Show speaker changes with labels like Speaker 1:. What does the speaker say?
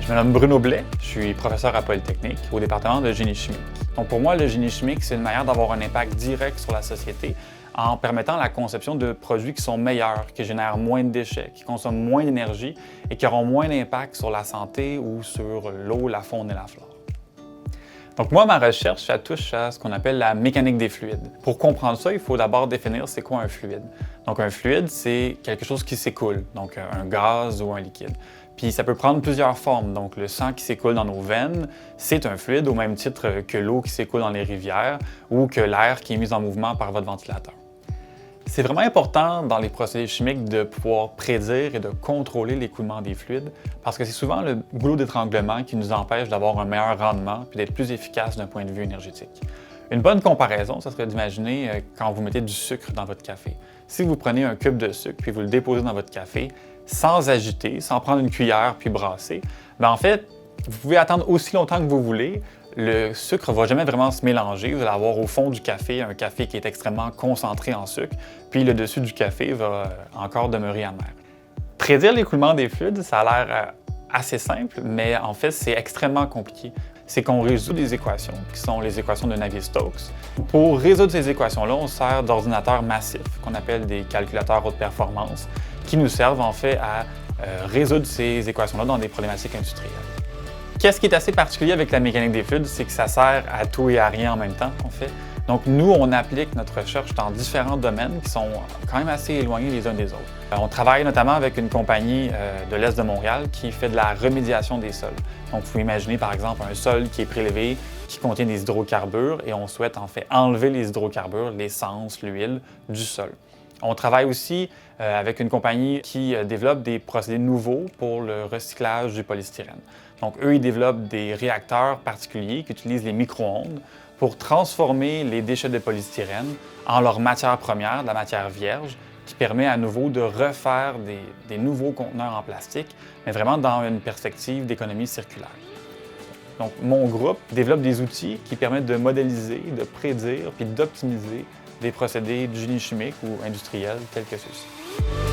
Speaker 1: Je me nomme Bruno Blais, je suis professeur à Polytechnique au département de génie chimique. Donc pour moi, le génie chimique, c'est une manière d'avoir un impact direct sur la société en permettant la conception de produits qui sont meilleurs, qui génèrent moins de déchets, qui consomment moins d'énergie et qui auront moins d'impact sur la santé ou sur l'eau, la faune et la flore. Donc moi, ma recherche, ça touche à ce qu'on appelle la mécanique des fluides. Pour comprendre ça, il faut d'abord définir c'est quoi un fluide. Donc un fluide, c'est quelque chose qui s'écoule, donc un gaz ou un liquide. Puis ça peut prendre plusieurs formes. Donc le sang qui s'écoule dans nos veines, c'est un fluide au même titre que l'eau qui s'écoule dans les rivières ou que l'air qui est mis en mouvement par votre ventilateur. C'est vraiment important dans les procédés chimiques de pouvoir prédire et de contrôler l'écoulement des fluides parce que c'est souvent le goulot d'étranglement qui nous empêche d'avoir un meilleur rendement puis d'être plus efficace d'un point de vue énergétique. Une bonne comparaison, ça serait d'imaginer quand vous mettez du sucre dans votre café. Si vous prenez un cube de sucre puis vous le déposez dans votre café, sans agiter, sans prendre une cuillère puis brasser, bien en fait, vous pouvez attendre aussi longtemps que vous voulez. Le sucre ne va jamais vraiment se mélanger. Vous allez avoir au fond du café un café qui est extrêmement concentré en sucre, puis le dessus du café va encore demeurer amer. Prédire l'écoulement des fluides, ça a l'air assez simple, mais en fait, c'est extrêmement compliqué. C'est qu'on résout des équations, qui sont les équations de Navier-Stokes. Pour résoudre ces équations-là, on sert d'ordinateurs massifs, qu'on appelle des calculateurs haute performance, qui nous servent en fait à résoudre ces équations-là dans des problématiques industrielles. Qu'est-ce qui est assez particulier avec la mécanique des fluides, c'est que ça sert à tout et à rien en même temps, en fait. Donc nous, on applique notre recherche dans différents domaines qui sont quand même assez éloignés les uns des autres. On travaille notamment avec une compagnie de l'Est de Montréal qui fait de la remédiation des sols. Donc vous pouvez imaginer par exemple un sol qui est prélevé, qui contient des hydrocarbures et on souhaite en fait enlever les hydrocarbures, l'essence, l'huile du sol. On travaille aussi avec une compagnie qui développe des procédés nouveaux pour le recyclage du polystyrène. Donc eux, ils développent des réacteurs particuliers qui utilisent les micro-ondes pour transformer les déchets de polystyrène en leur matière première, de la matière vierge, qui permet à nouveau de refaire des nouveaux conteneurs en plastique, mais vraiment dans une perspective d'économie circulaire. Donc mon groupe développe des outils qui permettent de modéliser, de prédire puis d'optimiser des procédés du génie chimique ou industriel tels que ceux-ci.